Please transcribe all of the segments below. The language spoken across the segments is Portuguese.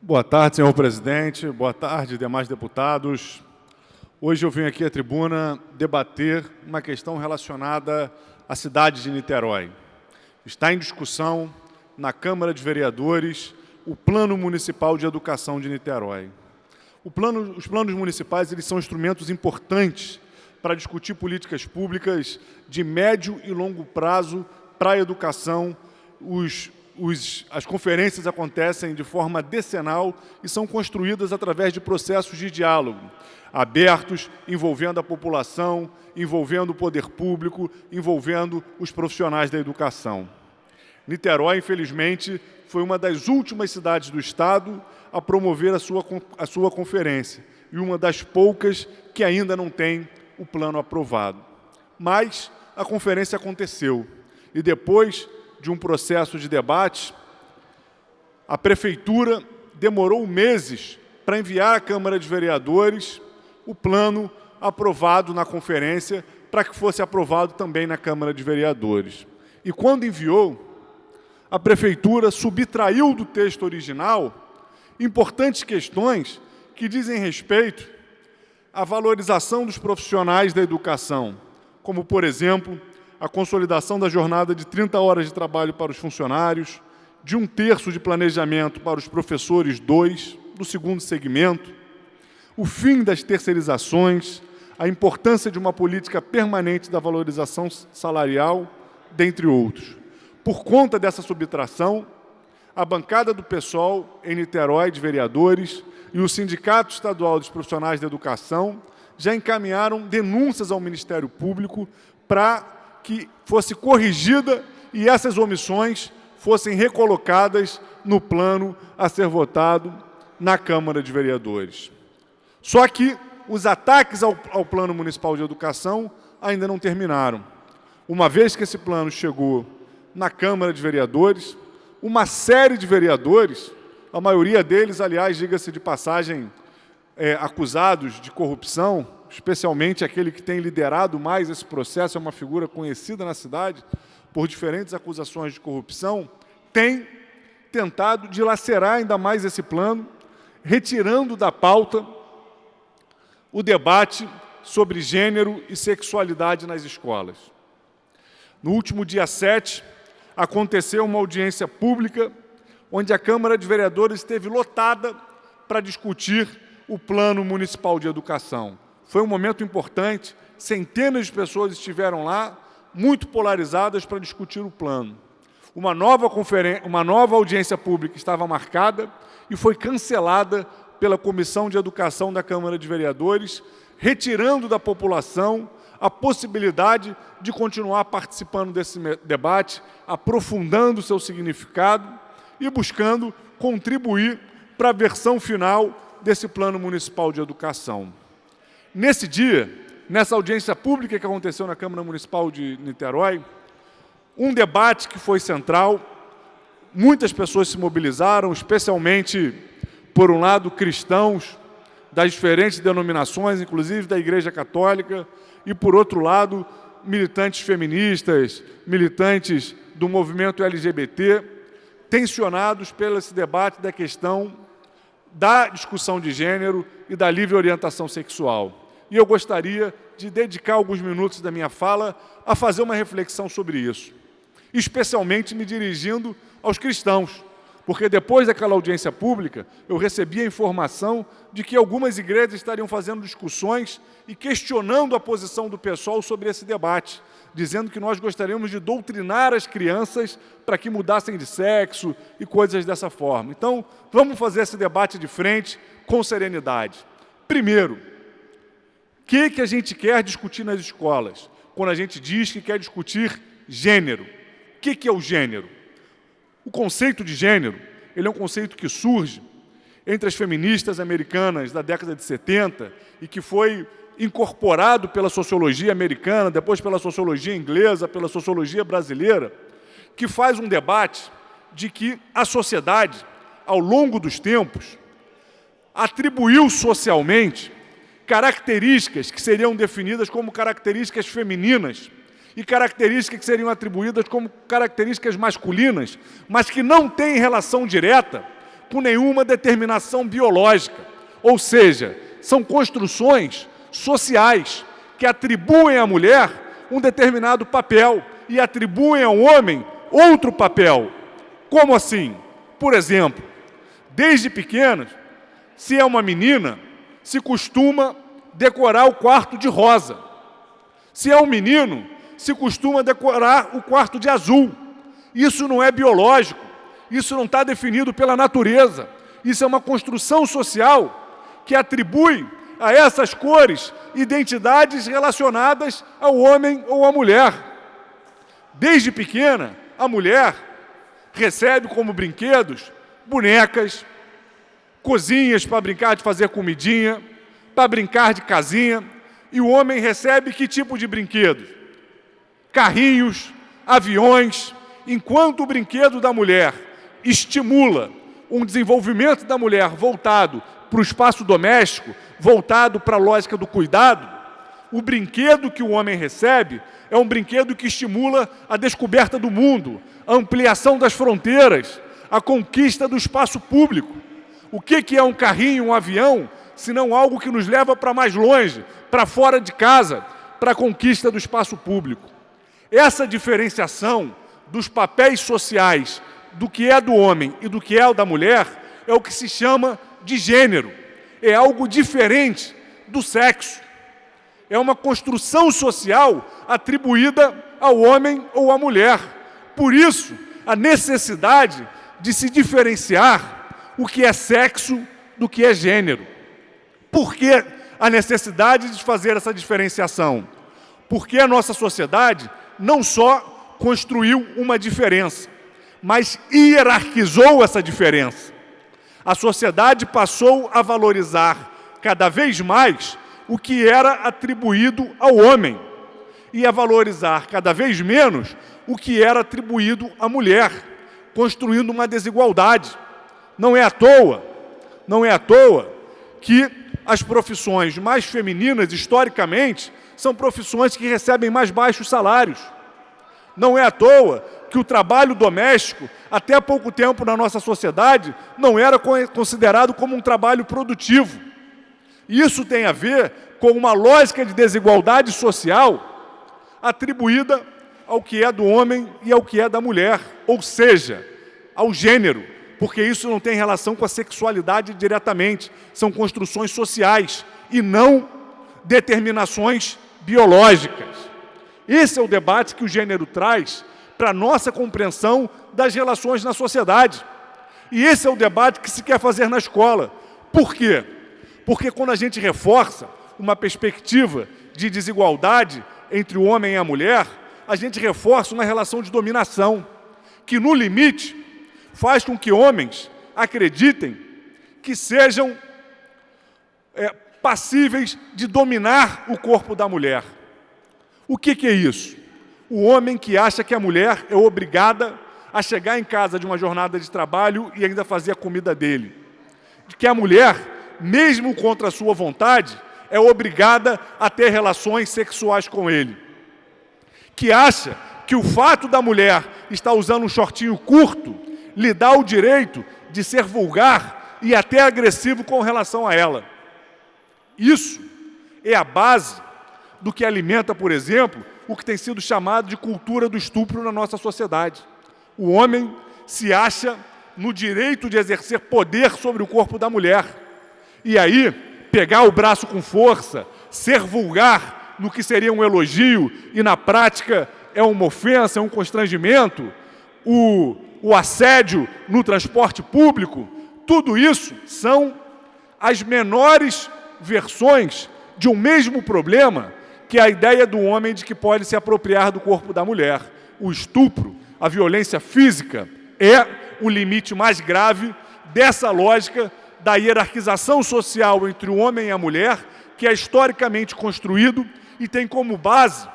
Boa tarde, senhor presidente. Boa tarde, demais deputados. Hoje eu vim aqui à tribuna debater uma questão relacionada à cidade de Niterói. Está em discussão na Câmara de Vereadores o Plano Municipal de Educação de Niterói. Os planos municipais eles são instrumentos importantes para discutir políticas públicas de médio e longo prazo para a educação. As conferências acontecem de forma decenal e são construídas através de processos de diálogo, abertos, envolvendo a população, envolvendo o poder público, envolvendo os profissionais da educação. Niterói, infelizmente, foi uma das últimas cidades do Estado a promover a sua conferência e uma das poucas que ainda não tem o plano aprovado. Mas a conferência aconteceu e depois de um processo de debate, a Prefeitura demorou meses para enviar à Câmara de Vereadores o plano aprovado na conferência para que fosse aprovado também na Câmara de Vereadores. E quando enviou, a Prefeitura subtraiu do texto original importantes questões que dizem respeito à valorização dos profissionais da educação, como, por exemplo, a consolidação da jornada de 30 horas de trabalho para os funcionários, de 1/3 de planejamento para os professores 2, do segundo segmento, o fim das terceirizações, a importância de uma política permanente da valorização salarial, dentre outros. Por conta dessa subtração, a bancada do PSOL em Niterói de vereadores e o Sindicato Estadual dos Profissionais da Educação já encaminharam denúncias ao Ministério Público para que fosse corrigida e essas omissões fossem recolocadas no plano a ser votado na Câmara de Vereadores. Só que os ataques ao Plano Municipal de Educação ainda não terminaram. Uma vez que esse plano chegou na Câmara de Vereadores, uma série de vereadores, a maioria deles, aliás, diga-se de passagem, acusados de corrupção, especialmente aquele que tem liderado mais esse processo, é uma figura conhecida na cidade por diferentes acusações de corrupção, tem tentado dilacerar ainda mais esse plano, retirando da pauta o debate sobre gênero e sexualidade nas escolas. No último dia 7, aconteceu uma audiência pública onde a Câmara de Vereadores esteve lotada para discutir o Plano Municipal de Educação. Foi um momento importante, centenas de pessoas estiveram lá, muito polarizadas para discutir o plano. Uma nova audiência pública estava marcada e foi cancelada pela Comissão de Educação da Câmara de Vereadores, retirando da população a possibilidade de continuar participando desse debate, aprofundando seu significado e buscando contribuir para a versão final desse Plano Municipal de Educação. Nesse dia, nessa audiência pública que aconteceu na Câmara Municipal de Niterói, um debate que foi central, muitas pessoas se mobilizaram, especialmente, por um lado, cristãos das diferentes denominações, inclusive da Igreja Católica, e, por outro lado, militantes feministas, militantes do movimento LGBT, tensionados pelo esse debate da questão da discussão de gênero e da livre orientação sexual. E eu gostaria de dedicar alguns minutos da minha fala a fazer uma reflexão sobre isso, especialmente me dirigindo aos cristãos, porque depois daquela audiência pública, eu recebi a informação de que algumas igrejas estariam fazendo discussões e questionando a posição do pessoal sobre esse debate, dizendo que nós gostaríamos de doutrinar as crianças para que mudassem de sexo e coisas dessa forma. Então, vamos fazer esse debate de frente com serenidade. Primeiro, o que a gente quer discutir nas escolas? Quando a gente diz que quer discutir gênero. O que é o gênero? O conceito de gênero, ele é um conceito que surge entre as feministas americanas da década de 70 e que foi incorporado pela sociologia americana, depois pela sociologia inglesa, pela sociologia brasileira, que faz um debate de que a sociedade, ao longo dos tempos, atribuiu socialmente características que seriam definidas como características femininas e características que seriam atribuídas como características masculinas, mas que não têm relação direta por nenhuma determinação biológica, ou seja, são construções sociais que atribuem à mulher um determinado papel e atribuem ao homem outro papel. Como assim? Por exemplo, desde pequena, se é uma menina, se costuma decorar o quarto de rosa. Se é um menino, se costuma decorar o quarto de azul. Isso não é biológico, isso não está definido pela natureza. Isso é uma construção social que atribui a essas cores identidades relacionadas ao homem ou à mulher. Desde pequena, a mulher recebe como brinquedos bonecas, cozinhas para brincar de fazer comidinha, para brincar de casinha. E o homem recebe que tipo de brinquedo? Carrinhos, aviões. Enquanto o brinquedo da mulher estimula um desenvolvimento da mulher voltado para o espaço doméstico, voltado para a lógica do cuidado, o brinquedo que o homem recebe é um brinquedo que estimula a descoberta do mundo, a ampliação das fronteiras, a conquista do espaço público. O que é um carrinho, um avião, senão algo que nos leva para mais longe, para fora de casa, para a conquista do espaço público? Essa diferenciação dos papéis sociais, do que é do homem e do que é da mulher, é o que se chama de gênero. É algo diferente do sexo. É uma construção social atribuída ao homem ou à mulher. Por isso, a necessidade de se diferenciar o que é sexo do que é gênero. Por que a necessidade de fazer essa diferenciação? Porque a nossa sociedade não só construiu uma diferença, mas hierarquizou essa diferença. A sociedade passou a valorizar cada vez mais o que era atribuído ao homem e a valorizar cada vez menos o que era atribuído à mulher, construindo uma desigualdade. Não é à toa que as profissões mais femininas, historicamente, são profissões que recebem mais baixos salários. Não é à toa que o trabalho doméstico, até há pouco tempo na nossa sociedade, não era considerado como um trabalho produtivo. Isso tem a ver com uma lógica de desigualdade social atribuída ao que é do homem e ao que é da mulher, ou seja, ao gênero, porque isso não tem relação com a sexualidade diretamente, são construções sociais e não determinações biológicas. Esse é o debate que o gênero traz para a nossa compreensão das relações na sociedade. E esse é o debate que se quer fazer na escola. Por quê? Porque quando a gente reforça uma perspectiva de desigualdade entre o homem e a mulher, a gente reforça uma relação de dominação, que no limite faz com que homens acreditem que sejam passíveis de dominar o corpo da mulher. O que é isso? O homem que acha que a mulher é obrigada a chegar em casa de uma jornada de trabalho e ainda fazer a comida dele. De que a mulher, mesmo contra a sua vontade, é obrigada a ter relações sexuais com ele. Que acha que o fato da mulher estar usando um shortinho curto lhe dá o direito de ser vulgar e até agressivo com relação a ela. Isso é a base do que alimenta, por exemplo, o que tem sido chamado de cultura do estupro na nossa sociedade. O homem se acha no direito de exercer poder sobre o corpo da mulher. E aí, pegar o braço com força, ser vulgar no que seria um elogio e na prática é uma ofensa, é um constrangimento, o assédio no transporte público, tudo isso são as menores versões de um mesmo problema, que é a ideia do homem de que pode se apropriar do corpo da mulher. O estupro, a violência física, é o limite mais grave dessa lógica da hierarquização social entre o homem e a mulher, que é historicamente construído e tem como base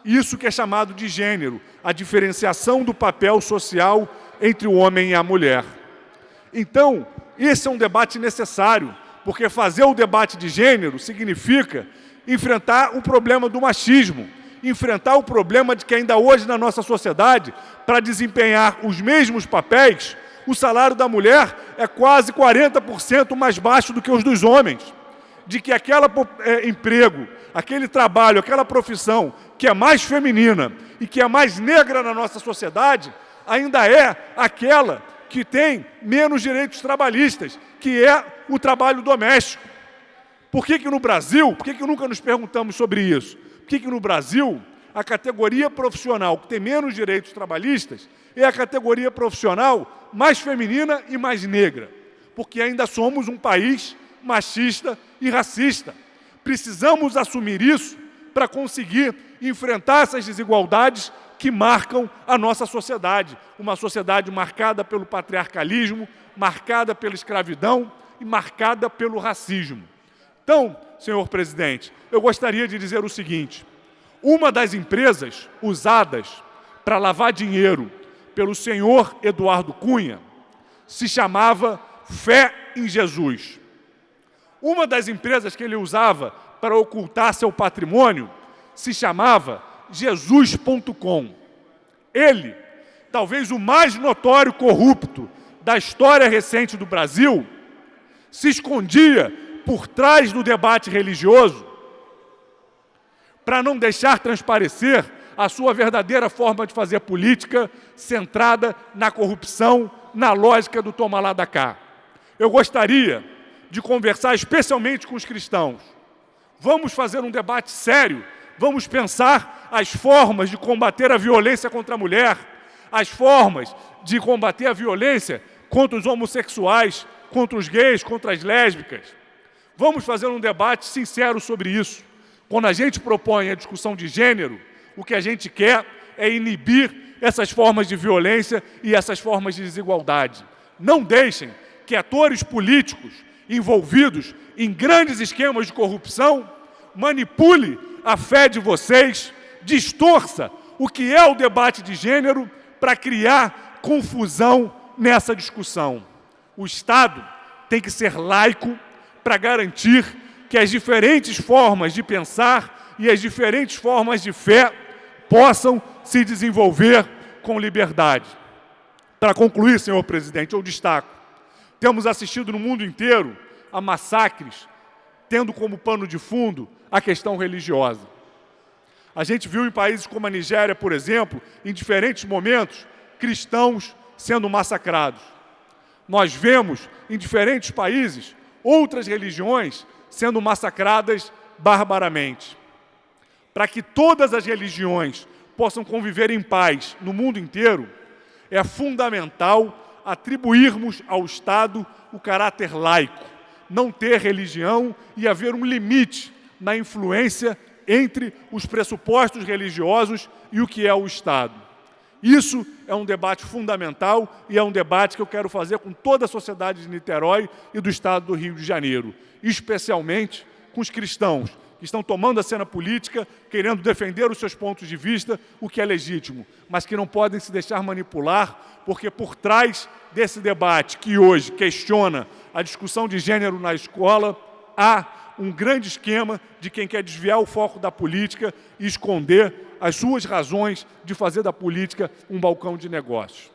isso que é chamado de gênero, a diferenciação do papel social entre o homem e a mulher. Então, esse é um debate necessário, porque fazer o debate de gênero significa enfrentar o problema do machismo, enfrentar o problema de que ainda hoje na nossa sociedade, para desempenhar os mesmos papéis, o salário da mulher é quase 40% mais baixo do que os dos homens, de que aquele emprego, aquele trabalho, aquela profissão que é mais feminina e que é mais negra na nossa sociedade, ainda é aquela que tem menos direitos trabalhistas, que é o trabalho doméstico. Por que no Brasil, por que nunca nos perguntamos sobre isso? Por que no Brasil a categoria profissional que tem menos direitos trabalhistas é a categoria profissional mais feminina e mais negra? Porque ainda somos um país machista e racista. Precisamos assumir isso para conseguir enfrentar essas desigualdades que marcam a nossa sociedade. Uma sociedade marcada pelo patriarcalismo, marcada pela escravidão e marcada pelo racismo. Então, senhor presidente, eu gostaria de dizer o seguinte: uma das empresas usadas para lavar dinheiro pelo senhor Eduardo Cunha se chamava Fé em Jesus. Uma das empresas que ele usava para ocultar seu patrimônio se chamava Jesus.com. Ele, talvez o mais notório corrupto da história recente do Brasil, se escondia por trás do debate religioso para não deixar transparecer a sua verdadeira forma de fazer política centrada na corrupção, na lógica do toma lá da cá. Eu gostaria de conversar especialmente com os cristãos. Vamos fazer um debate sério, vamos pensar as formas de combater a violência contra a mulher, as formas de combater a violência contra os homossexuais, contra os gays, contra as lésbicas. Vamos fazer um debate sincero sobre isso. Quando a gente propõe a discussão de gênero, o que a gente quer é inibir essas formas de violência e essas formas de desigualdade. Não deixem que atores políticos envolvidos em grandes esquemas de corrupção manipule a fé de vocês, distorça o que é o debate de gênero para criar confusão nessa discussão. O Estado tem que ser laico para garantir que as diferentes formas de pensar e as diferentes formas de fé possam se desenvolver com liberdade. Para concluir, senhor presidente, eu destaco: temos assistido no mundo inteiro a massacres, tendo como pano de fundo a questão religiosa. A gente viu em países como a Nigéria, por exemplo, em diferentes momentos, cristãos sendo massacrados. Nós vemos em diferentes países outras religiões sendo massacradas barbaramente. Para que todas as religiões possam conviver em paz no mundo inteiro, é fundamental atribuirmos ao Estado o caráter laico, não ter religião e haver um limite na influência entre os pressupostos religiosos e o que é o Estado. Isso é um debate fundamental e é um debate que eu quero fazer com toda a sociedade de Niterói e do Estado do Rio de Janeiro, especialmente com os cristãos, que estão tomando a cena política, querendo defender os seus pontos de vista, o que é legítimo, mas que não podem se deixar manipular, porque por trás desse debate que hoje questiona a discussão de gênero na escola, há um grande esquema de quem quer desviar o foco da política e esconder as suas razões de fazer da política um balcão de negócios.